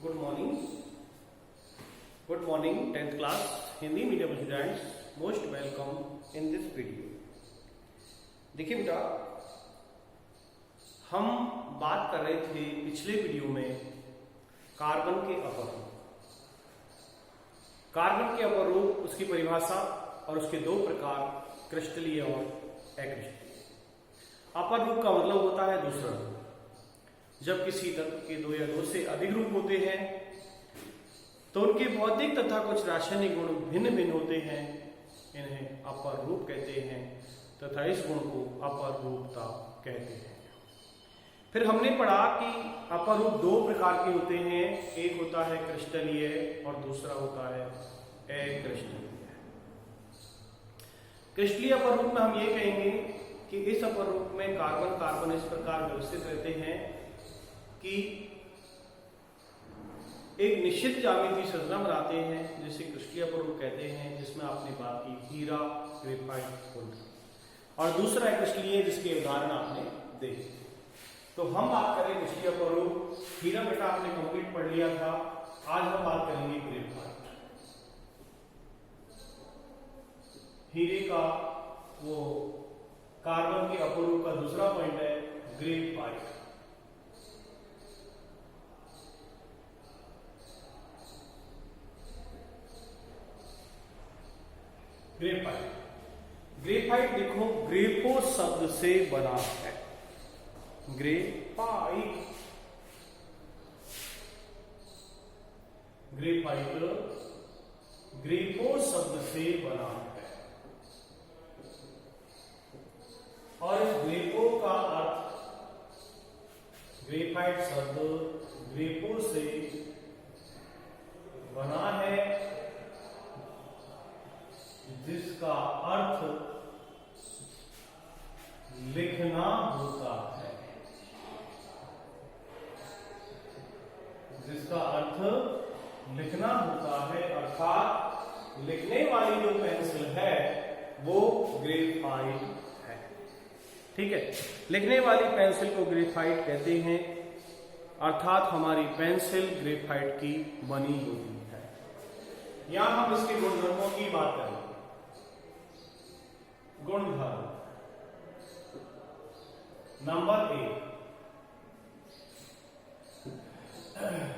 Good morning. Good morning, 10th class Hindi medium students, most welcome in this video. देखिए बेटा, हम बात कर रहे थे पिछले वीडियो में कार्बन के अपरूप। कार्बन के अपरूप, उसकी परिभाषा और उसके दो प्रकार, क्रिस्टलीय और अक्रिस्टलीय। अपरूप का मतलब होता है दूसरा रूप। जब किसी तत्व के दो या दो से अधिक रूप होते हैं तो उनके भौतिक तथा कुछ रासायनिक गुण भिन्न भिन्न होते हैं, इन्हें अपर रूप कहते हैं तथा इस गुण को अपर रूपता कहते हैं। फिर हमने पढ़ा कि अपर रूप दो प्रकार के होते हैं, एक होता है क्रिस्टलीय और दूसरा होता है अक्रिस्टलीय। क्रिस्टलीय अपर रूप में हम ये कहेंगे कि इस अपर रूप में कार्बन कार्बन इस प्रकार व्यवस्थित रहते हैं कि एक निश्चित ज्यामितीय संरचना बनाते हैं, जिसे क्रिस्टलीय अपरूप कहते हैं, जिसमें आपने बात की हीरा, ग्रेफाइट, गोल्ड। और दूसरा क्रिस्टलीय जिसके उदाहरण आपने देखे। तो हम बात करें क्रिस्टलीय अपरूप। हीरा बेटा आपने कंप्लीट पढ़ लिया था, आज हम बात करेंगे ग्रेफाइट। हीरे का वो कार्बन के अपरूप का दूसरा पॉइंट है ग्रेफाइट। ग्रेफाइट देखो, ग्रेफो शब्द से बना है। ग्रेफाइट ग्रेफो शब्द से बना है और इस ग्रेफो का अर्थ, ग्रेफाइट शब्द ग्रेफो से बना है जिसका अर्थ लिखना होता है। जिसका अर्थ लिखना होता है, अर्थात लिखने वाली जो पेंसिल है वो ग्रेफाइट है। ठीक है, लिखने वाली पेंसिल को ग्रेफाइट कहते हैं, अर्थात हमारी पेंसिल ग्रेफाइट की बनी होती है। यहां हम इसके गुणधर्मों की बात करें। गुणधर्म नंबर 1,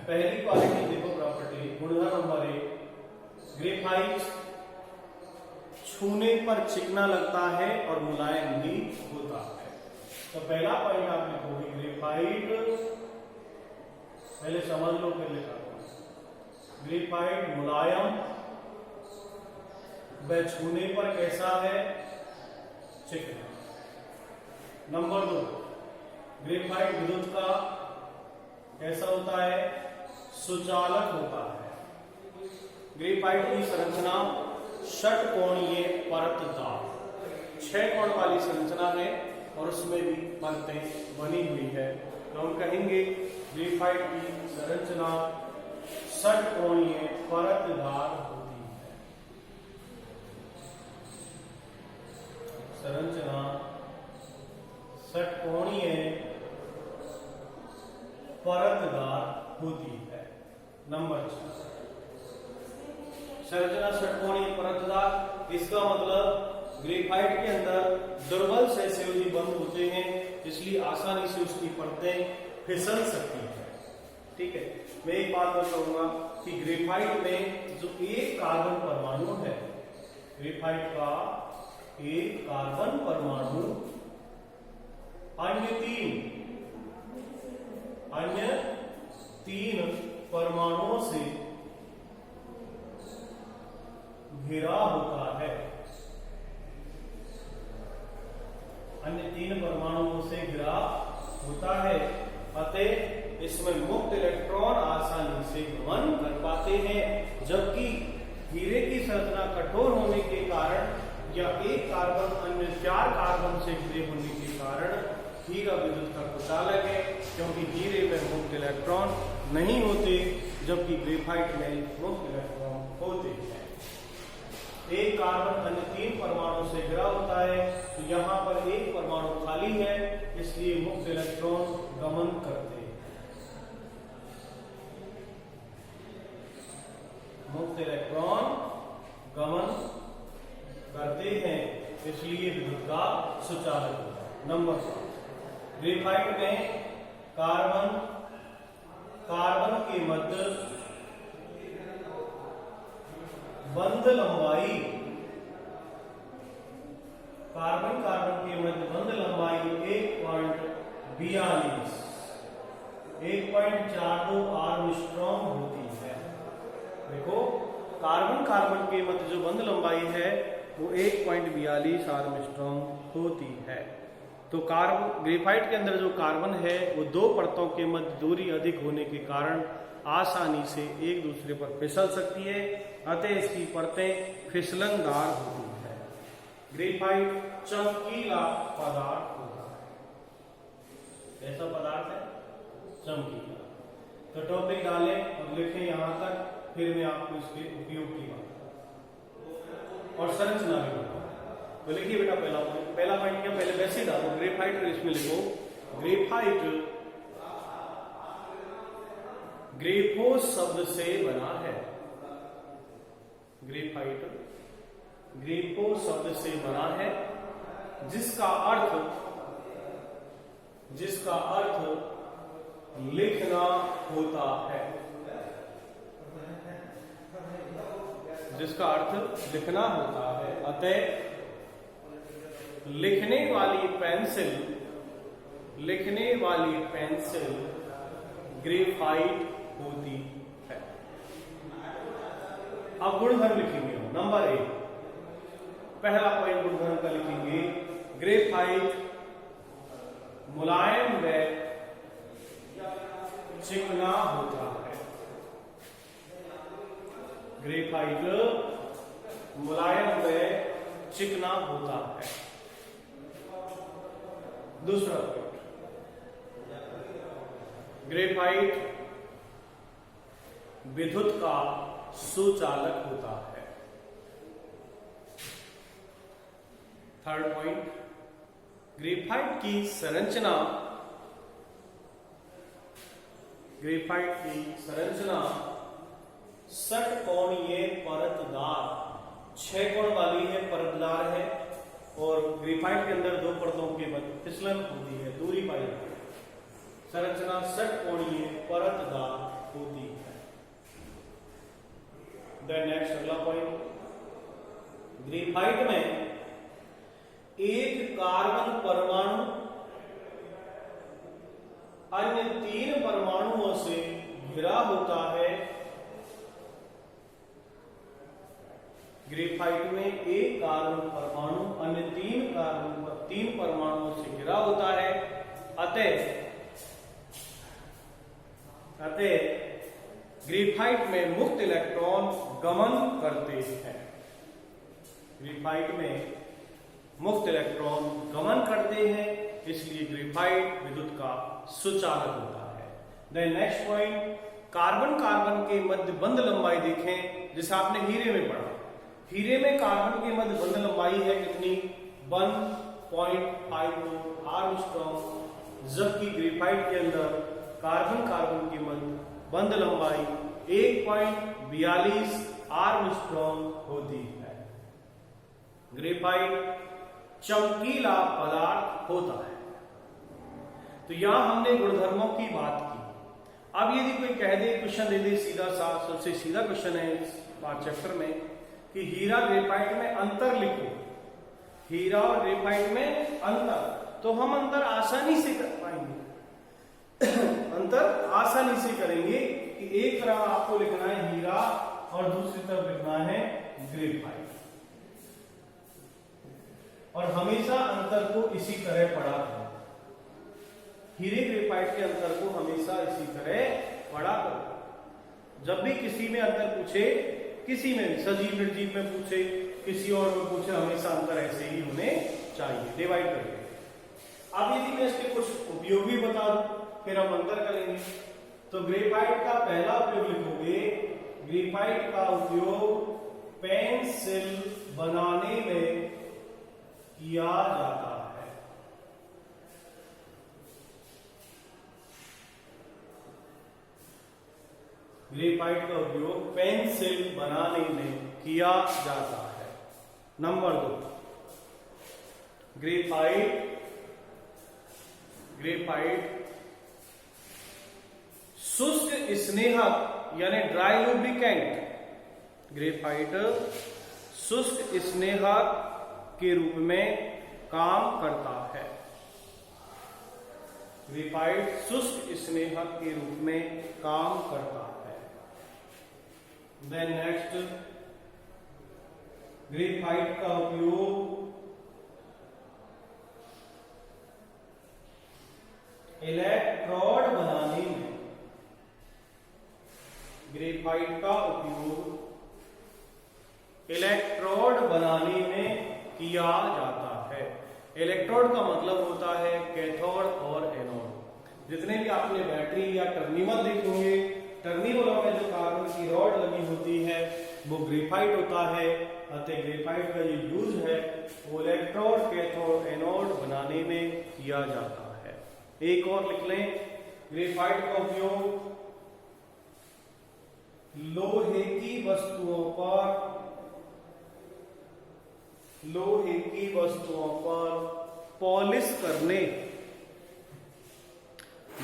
पहली क्वालिटी देखो, प्रॉपर्टी गुणधर्म नंबर 1, ग्रेफाइट छूने पर चिकना लगता है और मुलायम भी होता है। तो पहला पॉइंट आप लिखोगे ग्रेफाइट, पहले समझ लो, फिर लिखा ग्रेफाइट मुलायम, वह छूने पर कैसा है, चिकना। नंबर 2, ग्रेफाइट विद्युत का कैसा होता है, सुचालक होता है। ग्रेफाइट की संरचना षटकोणीय परतदार, 6 कोण वाली संरचना है और उसमें भी परतें बनी हुई है। तो हम कहेंगे ग्रेफाइट की संरचना षटकोणीय परतदार होती है। संरचना षटकोणीय परतदार होती है। नंबर 4, संरचना षटकोणीय परतदार, इसका मतलब ग्रेफाइट के अंदर दुर्बल सहसंयोजी बंध होते हैं, इसलिए आसानी से उसकी परतें फिसल सकती है। ठीक है, मैं एक बात बताऊंगा कि ग्रेफाइट में जो एक कार्बन परमाणु है, ग्रेफाइट का एक कार्बन परमाणु अन्य तीन परमाणुओं से घिरा होता है। अन्य 3 परमाणुओं से घिरा होता है, अतः इसमें मुक्त इलेक्ट्रॉन आसानी से गमन कर पाते हैं। जबकि हीरे की संरचना कठोर होने के कारण या एक कार्बन अन्य 4 कार्बन से घिरे होने के कारण हीरा विद्युत का कुचालक है, क्योंकि हीरे में मुक्त इलेक्ट्रॉन नहीं होते, जबकि ग्रेफाइट में मुक्त इलेक्ट्रॉन होते हैं। एक कार्बन अन्य 3 परमाणु से घिरा होता है, तो यहां पर एक परमाणु खाली है, इसलिए मुक्त इलेक्ट्रॉन गमन करते हैं। मुक्त इलेक्ट्रॉन गमन करते हैं, इसलिए विद्युत का सुचालक होता है। नंबर 7, ग्रेफाइट में कार्बन के मध्य बंध लंबाई, कार्बन के मध्य बंध लंबाई 1.42 आर्मस्ट्रॉन्ग होती है। देखो, कार्बन के मध्य जो बंध लंबाई है वो 1.42 आर्मस्ट्रॉन्ग होती है। तो ग्रेफाइट के अंदर जो कार्बन है वो दो परतों के मध्य दूरी अधिक होने के कारण आसानी से एक दूसरे पर फिसल सकती है, अतः इसकी परतें फिसलनदार होती है। ग्रेफाइट चमकीला पदार्थ होता है। ऐसा पदार्थ है चमकीला। तो टॉपिक डालें और लिखें यहां तक, फिर मैं आपको इसके उपयोग की बात और संरचना भी बताऊंगा। तो लिखिए बेटा, पहला पॉइंट क्या, पहले वैसे ही डालो ग्रेफाइट, और इसमें लिखो ग्रेफाइट ग्रेफो शब्द से बना है। ग्रेफाइट ग्रेफो शब्द से बना है, जिसका अर्थ लिखना होता है। जिसका अर्थ लिखना होता है, अतः लिखने वाली पेंसिल ग्रेफाइट होती है। अब गुणधर्म लिखेंगे। नंबर 1, पहला पॉइंट गुणधर्म का लिखेंगे, ग्रेफाइट मुलायम व चिकना होता है। ग्रेफाइट मुलायम व चिकना होता है। दूसरा पॉइंट, ग्रेफाइट विद्युत का सुचालक होता है। थर्ड पॉइंट, ग्रेफाइट की संरचना षटकोणीय परतदार, 6 कोण वाली है, परतदार है, और ग्रेफाइट के अंदर दो परतों के मध्य फिसलन होती है, दूरी पाई जाती है। संरचना षटकोणीय परतदार होती है। देन नेक्स्ट अगला पॉइंट, ग्रेफाइट में एक कार्बन परमाणु अन्य 3 परमाणुओं से घिरा होता है। ग्रेफाइट में एक कार्बन परमाणु अन्य 3 परमाणुओं से घिरा होता है, अतः ग्रेफाइट में मुक्त इलेक्ट्रॉन गमन करते हैं। ग्रेफाइट में मुक्त इलेक्ट्रॉन गमन करते हैं, इसलिए ग्रेफाइट विद्युत का सुचालक होता है। देन नेक्स्ट पॉइंट, कार्बन के मध्य बंध लंबाई देखें, जैसे आपने हीरे में पढ़ा। हीरे में कार्बन के मध्य बंध लंबाई है कितनी, 1.52 आर्मस्ट्रॉन्ग, जबकि ग्रेफाइट के अंदर कार्बन के मध्य बंध लंबाई 1.42 आर्मस्ट्रॉन्ग होती है। ग्रेफाइट चमकीला पदार्थ होता है। तो यहां हमने गुणधर्मों की बात की। अब यदि कोई कह दे, क्वेश्चन दे दे सीधा सा, सबसे सीधा क्वेश्चन है इस चैप्टर में कि हीरा ग्रेफाइट में अंतर लिखो, हीरा और ग्रेफाइट में अंतर, तो हम अंतर आसानी से कर पाएंगे। अंतर आसानी से करेंगे कि एक तरफ आपको लिखना है हीरा और दूसरी तरफ लिखना है ग्रेफाइट, और हमेशा अंतर को इसी तरह पढ़ा करो। हीरे ग्रेफाइट के अंतर को हमेशा इसी तरह पढ़ा करो। जब भी किसी में अंतर पूछे, किसी में सजीव निर्जीव में पूछे, किसी और में पूछे, हमेशा अंतर ऐसे ही होने चाहिए, डिवाइड करके। अब यदि मैं इसके कुछ उपयोग भी बता दूं, फिर हम अंतर करेंगे। तो ग्रेफाइट का पहला उपयोग लिखोगे, ग्रेफाइट का उपयोग पेंसिल बनाने में किया जाता है। ग्रेफाइट का उपयोग पेंसिल बनाने में किया जाता है। नंबर 2, ग्रेफाइट शुष्क स्नेहक यानी ड्राई लुब्रिकेंट, ग्रेफाइट शुष्क स्नेहक के रूप में काम करता है। ग्रेफाइट शुष्क स्नेहक के रूप में काम करता है। देन नेक्स्ट, ग्रेफाइट का उपयोग इलेक्ट्रोड बनाने में, ग्रेफाइट का उपयोग इलेक्ट्रोड बनाने में किया जाता है। इलेक्ट्रोड का मतलब होता है कैथोड और एनोड। जितने भी आपने बैटरी या टर्मिनल देखे होंगे, टर्मिनलों में जो कार्बन की रॉड लगी होती है वो ग्रेफाइट होता है। अतः ग्रेफाइट का जो यूज है वो इलेक्ट्रोड, कैथोड, एनोड बनाने में किया जाता है। एक और लिख लें, ग्रेफाइट का उपयोग लोहे की वस्तुओं पर पॉलिश करने,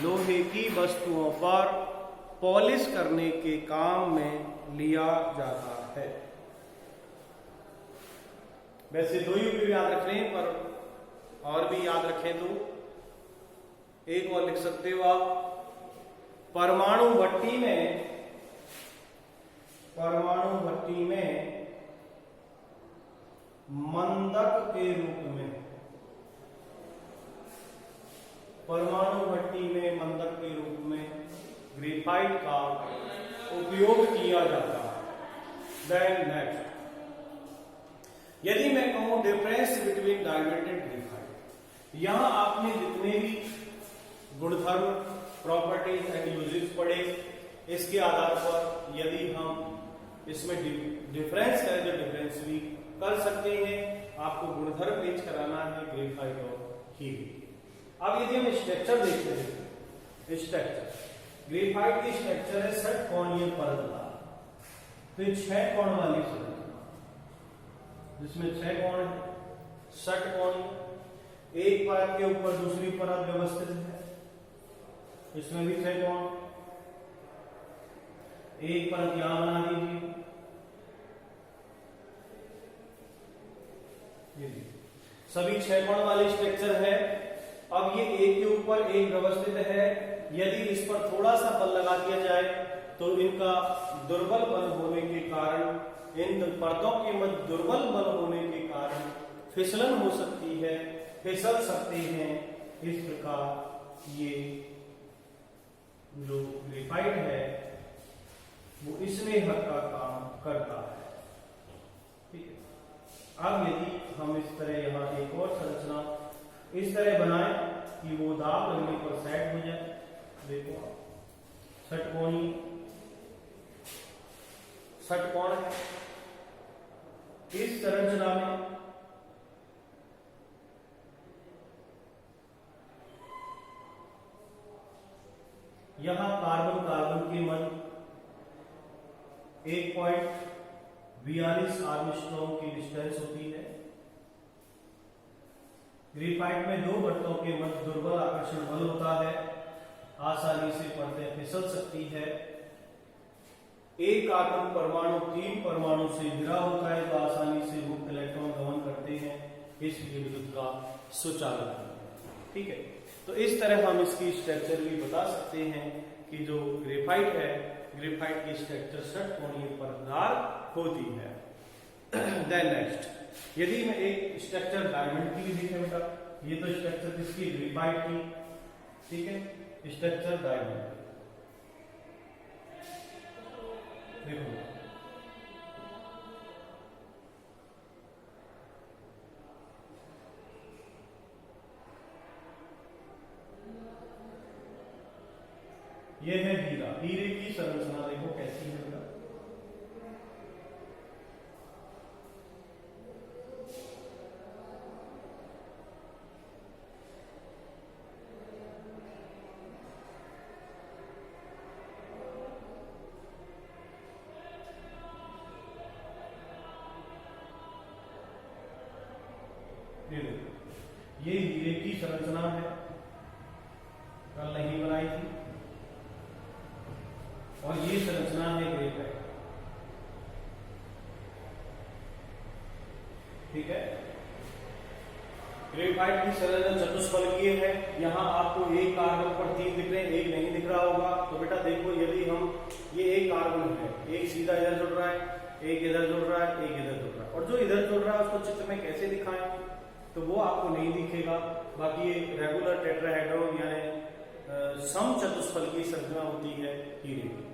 लोहे की वस्तुओं पर पॉलिश करने के काम में लिया जाता है। वैसे दो ही उपयोग याद रख लें, पर और भी याद रखें तो एक और लिख सकते हो आप, परमाणु भट्टी में मंदक के रूप में, परमाणु भट्टी में मंदक के रूप में ग्रेफाइट का उपयोग किया जाता है। देन नेक्स्ट, यदि मैं कहूं difference between diamond and graphite, यहां आपने जितने भी गुणधर्म, प्रॉपर्टीज एंड यूजेस पढ़े, इसके आधार पर यदि हम इसमें डिफरेंस करें तो डिफरेंस भी कर सकते हैं। आपको गुणधर्म पेश कराना है ग्रेफाइट और हीरा। अब यदि हम स्ट्रक्चर देखते हैं, स्ट्रक्चर ग्रेफाइट की स्ट्रक्चर है षटकोणीय परतदार, तो 6 कोण वाली संरचना, जिसमें 6 कोण है, षटकोणीय। एक परत के ऊपर दूसरी परत व्यवस्थित है, इसमें भी 6 कोण। एक परत यहां बना दीजिए, सभी 6 कोण वाले स्ट्रक्चर है। अब ये एक के ऊपर एक व्यवस्थित है। यदि इस पर थोड़ा सा बल लगा दिया जाए तो इनका दुर्बल बल होने के कारण, इन परतों के मध्य दुर्बल बल होने के कारण फिसलन हो सकती है, फिसल सकते हैं। इस प्रकार ये जो ग्रेफाइट है वो इसमें हद का काम करता है। ठीक है। अब यदि हम इस तरह यहां एक और संरचना इस तरह बनाएं कि वो दाब लगने पर सेट हो जाए, देखो षटकोण है। इस संरचना में यहां कार्बन कार्बन के मध्य 1.42 आर्मस्ट्रॉन्ग की डिस्टेंस होती है। ग्रेफाइट में 2 परतों के मध्य दुर्बल आकर्षण बल होता है, आसानी से परतें फिसल सकती है। एक कार्बन परमाणु 3 परमाणु से घिरा होता है, तो आसानी से मुक्त इलेक्ट्रॉन गमन करते हैं, इसलिए विद्युत का सुचालक है। ठीक है, तो इस तरह हम इसकी स्ट्रक्चर भी बता सकते हैं कि जो ग्रेफाइट है, ग्रेफाइट की स्ट्रक्चर षटकोणीय परतदार होती है। देन नेक्स्ट, यदि मैं एक स्ट्रक्चर डायमंड की भी देखें बेटा, ये तो स्ट्रक्चर किसकी, ग्रेफाइट की। ठीक है, स्ट्रक्चर डायमंड देखो, ये है हीरा। हीरे की संरचना देखो कैसी है बेटा, संरचना है, कल नहीं बनाई थी, और ये संरचना है ग्रेफाइट। ठीक है, ग्रेफाइट की संरचना चतुष्फलकीय है। यहाँ आपको एक कार्बन पर 3 दिख रहे हैं, एक नहीं दिख रहा होगा। तो बेटा देखो, यदि हम ये एक कार्बन है, एक सीधा इधर जुड़ रहा है, एक इधर जुड़ रहा है, एक इधर जुड़ रहा है, और जो इधर जुड़ रहा है उसको चित्र में कैसे दिखाएं, तो वो आपको नहीं दिखेगा। बाकी ये रेगुलर टेट्राहेड्रॉन यानी सम चतुष्फलकीय संरचना होती है हीरे की।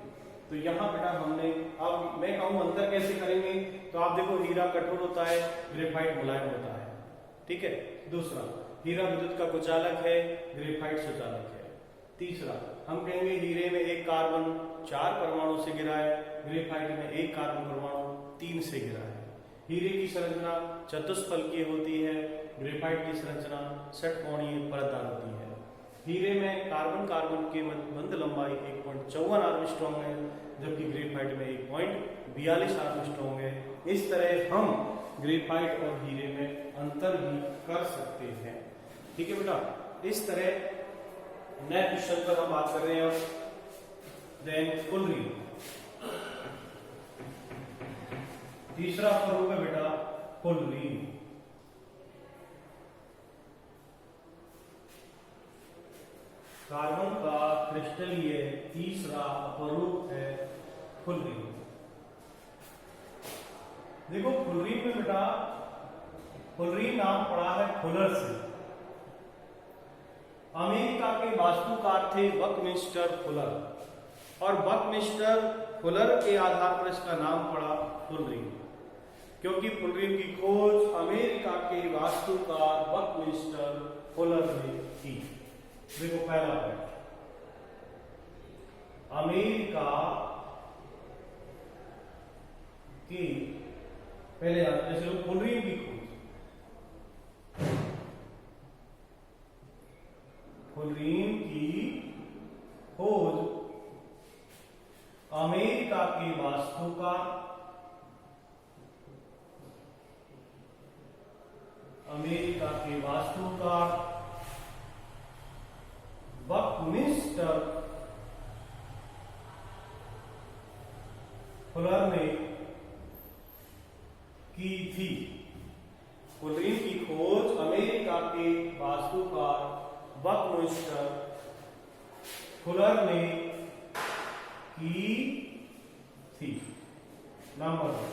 तो यहाँ बेटा हमने, अब मैं कहूँ अंतर कैसे करेंगे, तो आप देखो हीरा कठोर होता है, ग्रेफाइट मुलायम होता है। ठीक है, दूसरा, हीरा विद्युत का कुचालक है, ग्रेफाइट सुचालक है। तीसरा, हम कहेंगे हीरे में एक कार्बन 4 परमाणु से घिरा है, ग्रेफाइट में एक कार्बन परमाणु 3 से घिरा है। हीरे की संरचना चतुष्फलकीय होती है, ग्रेफाइट की संरचना षटकोणीय परतदार होती है। हीरे में कार्बन कार्बन के बंध लंबाई 1.54 आर्मस्ट्रॉन्ग है, जबकि ग्रेफाइट में 1.42 आर्मस्ट्रॉन्ग है। इस तरह हम ग्रेफाइट और हीरे में अंतर भी कर सकते हैं। ठीक है बेटा, इस तरह नए क्वेश्चन पर हम बात कर रहे हैं। देन फुलरिन, तीसरा स्वरूप है बेटा फुलरिन। कार्बन का क्रिस्टलीय तीसरा अपरूप है फुलरिन। देखो फुलरिन में बेटा, फुलरिन नाम पड़ा है फुलर से। अमेरिका के वास्तुकार थे बकमिस्टर फुलर, और बकमिस्टर फुलर के आधार पर इसका नाम पड़ा फुलरिन, क्योंकि फुलरिन की खोज अमेरिका के वास्तुकार बकमिस्टर फुलर ने की। देखो पहला पॉइंट, अमेरिका की पहले जैसे लोग फुलरिन की खोज, फुलरिन की खोज अमेरिका के वास्तुकार, अमेरिका के वास्तुकार बकमिस्टर फुलर ने की थी। फुलरिन की खोज अमेरिका के वास्तुकार बकमिस्टर फुलर ने की थी। नंबर 2,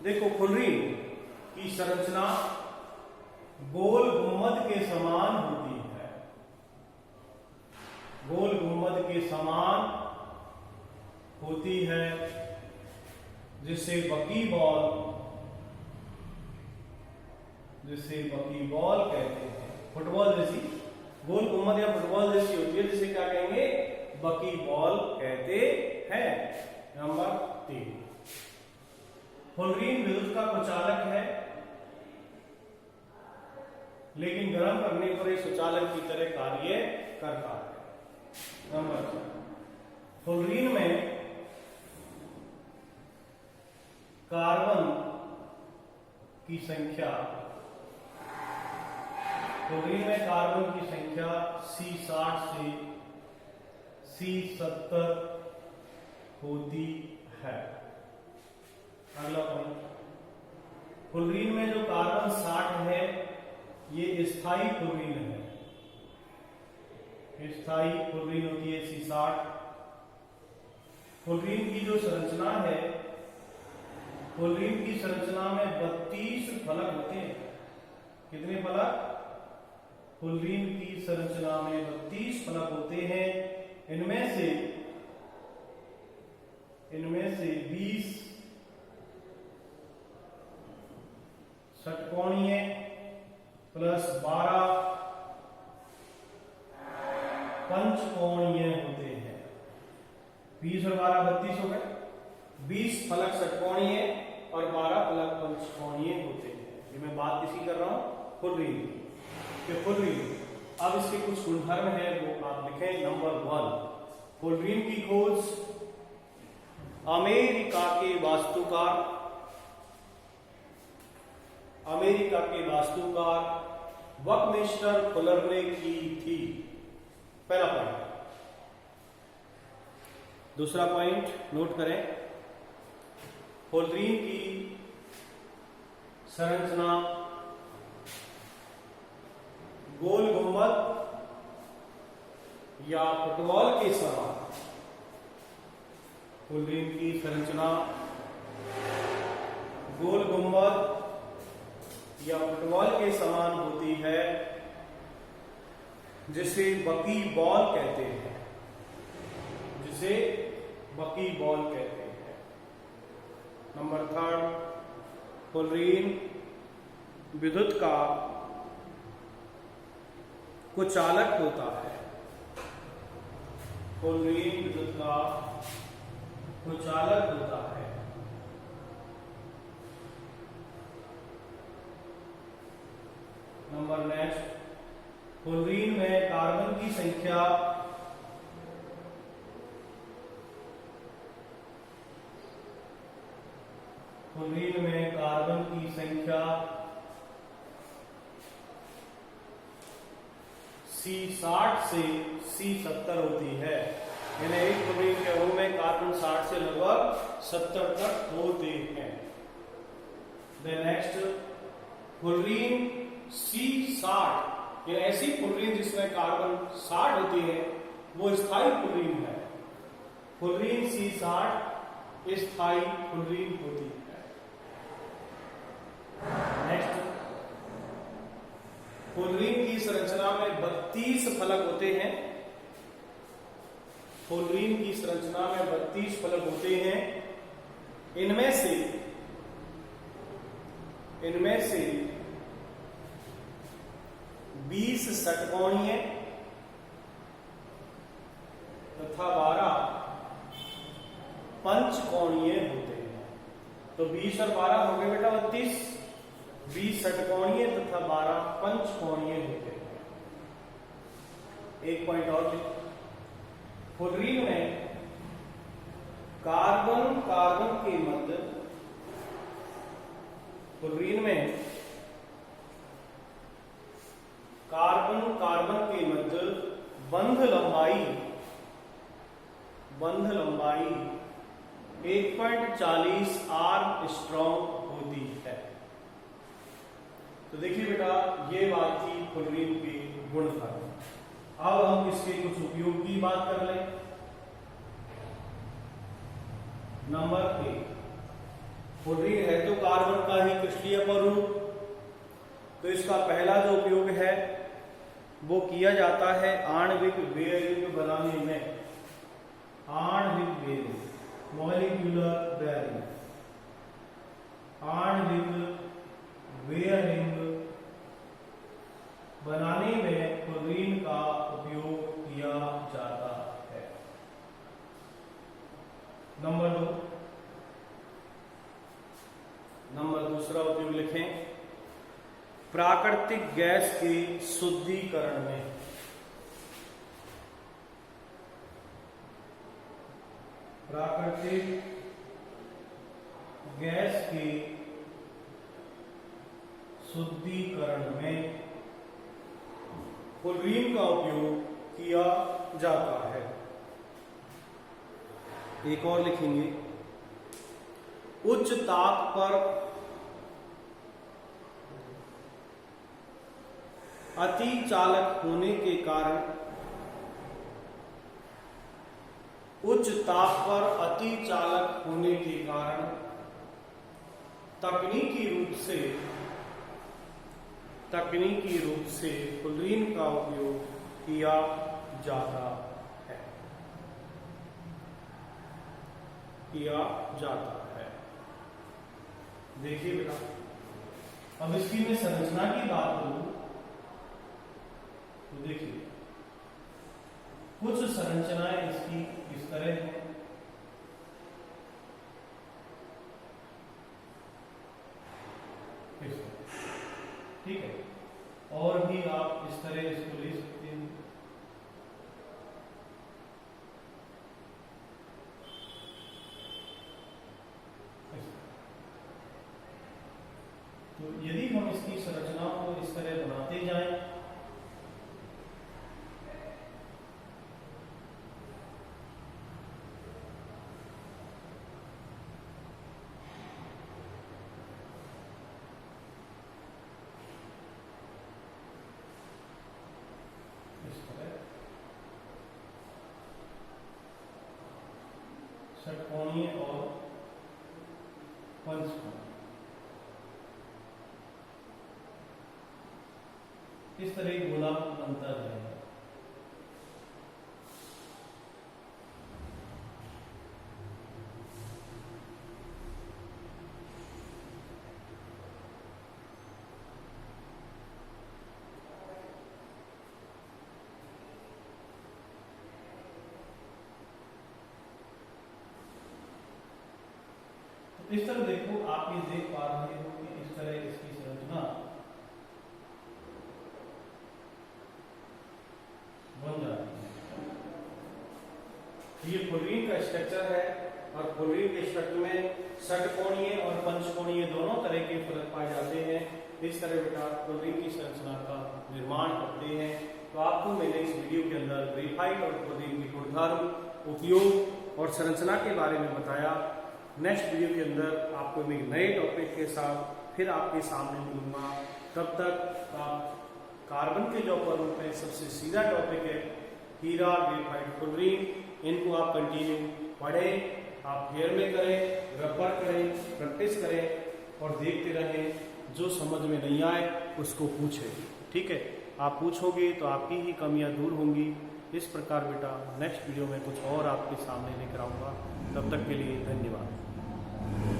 देखो फुलरिन की संरचना गोल गुंबद के समान होती है, गोल गुंबद के समान होती है, जिसे बकीबॉल, जिसे बकीबॉल कहते हैं। फुटबॉल जैसी गोल गुंबद या फुटबॉल जैसी होती है, जिसे क्या कहेंगे, बकीबॉल कहते हैं। नंबर 3, फुलरिन विद्युत का कुचालक है, लेकिन गर्म करने पर एक सुचालक की तरह कार्य करता है। नंबर 4, फुलरिन में कार्बन की संख्या, फुलरिन में कार्बन की संख्या C60 से C70 होती है। अगला पॉइंट, फुलरिन में जो कार्बन 60 है ये स्थायी फुलरिन है, स्थायी फुलरिन होती है C60। फुलरिन की जो संरचना है, फुलरिन की संरचना में 32 फलक होते हैं। कितने फलक? फुलरिन की संरचना में 32 फलक होते हैं। इनमें से 20 षटकोणीय प्लस 12 पंचकोणीय होते हैं। 20 और 12 32 हो गए। 20 फलक षटकोणीय और 12 फलक पंचकोणीय होते हैं। ये मैं बात किसकी कर रहा हूं? फुलरिन की। फुलरिन, अब इसके कुछ गुणधर्म हैं वो आप लिखें। नंबर 1, फुलरिन की खोज अमेरिका के वास्तुकार बकमिस्टर फुलर ने की थी। पहला पॉइंट। दूसरा पॉइंट नोट करें, फुलरीन की संरचना गोल गुंबद या फुटबॉल के समान। फुलरीन की संरचना गोल गुंबद या फुटबॉल के समान होती है, जिसे बकी बॉल कहते हैं, जिसे बकी बॉल कहते हैं। नंबर 3, फुलरीन विद्युत का कुचालक होता है। फुलरीन विद्युत का कुचालक होता है। नंबर नेक्स्ट, फुलरीन में कार्बन की संख्या फुलरीन में कार्बन की संख्या C60 से C70 होती है। यानी एक फुलरीन के अणु में कार्बन 60 से लगभग 70 तक होते हैं। नेक्स्ट, फुलरीन C60, ये ऐसी फुलरीन जिसमें कार्बन 60 होती है, वो स्थायी फुलरीन है। फुलरीन C60 स्थायी फुलरीन होती है। नेक्स्ट, फुलरीन की संरचना में 32 फलक होते हैं। फुलरीन की संरचना में 32 फलक होते हैं। इनमें से 20 षटकोणीय तथा 12 पंचकोणीय होते हैं। तो 20 और 12 हो गए बेटा 32। 20 षटकोणीय तथा 12 पंचकोणीय होते हैं। एक पॉइंट और, फुलरीन में कार्बन कार्बन के मध्य फुलरीन में कार्बन कार्बन के मध्य बंध लंबाई 1.40 आर्मस्ट्रॉन्ग होती है। तो देखिए बेटा, ये बात थी फुलरीन के गुणधर्म। अब हम इसके कुछ उपयोग की बात कर लें। नंबर 1, फुलरीन है तो कार्बन का ही क्रिस्टलीय स्वरूप, तो इसका पहला जो उपयोग है वो किया जाता है आणविक बेयरिंग बनाने में। आणविक बेयरिंग, मॉलिक्यूलर बेयरिंग, आणविक बेयरिंग बनाने में फुलरीन का उपयोग किया जाता है। नंबर दूसरा उपयोग लिखें, प्राकृतिक गैस के शुद्धिकरण में। प्राकृतिक गैस के शुद्धिकरण में फुलरीन का उपयोग किया जाता है। एक और लिखेंगे, उच्च ताप पर अति चालक होने के कारण उच्च ताप पर अति चालक होने के कारण तकनीकी रूप से फुलरीन का उपयोग किया जाता है। देखिए बेटा, अब इसकी मैं संरचना की बात करूं तो देखिए, कुछ संरचनाएं इसकी इस तरह है। ठीक है, और भी आप इस तरह इसको ले सकते हैं। तो यदि हम इसकी संरचना को इस तरह बनाते जाएं षटकोणीय और पंचकोणीय। इस तरह एक गोला बनता जाएगा। इस तरह देखो, आप ये देख पा रहे हो कि इस तरह इसकी संरचना बन जाती है। ये फ्लोरीन का स्ट्रक्चर है और फ्लोरीन के स्ट्रक्चर में षटकोणीय और पंचकोणीय दोनों तरह के फलक पाए जाते हैं। इस तरह बेटा फ्लोरीन की संरचना का निर्माण करते हैं। तो आपको मैंने इस वीडियो के अंदर ग्रेफाइट और फ्लोरीन के गुणधर्म, उपयोग और संरचना के बारे में बताया। नेक्स्ट वीडियो के अंदर आपको मैं नए टॉपिक के साथ फिर आपके सामने मिलूंगा। तब तक आप कार्बन के जो परमाणु में सबसे सीधा टॉपिक है हीरा, ग्रेफाइट, फ्लोरीन, इनको आप कंटिन्यू पढ़ें, आप फेयर में करें, रेफर करें, प्रैक्टिस करें और देखते रहें। जो समझ में नहीं आए उसको पूछें, ठीक है। आप पूछोगे तो आपकी ही कमियां दूर होंगी। इस प्रकार बेटा नेक्स्ट वीडियो में कुछ और आपके सामने लेकर आऊंगा। तब तक के लिए धन्यवाद।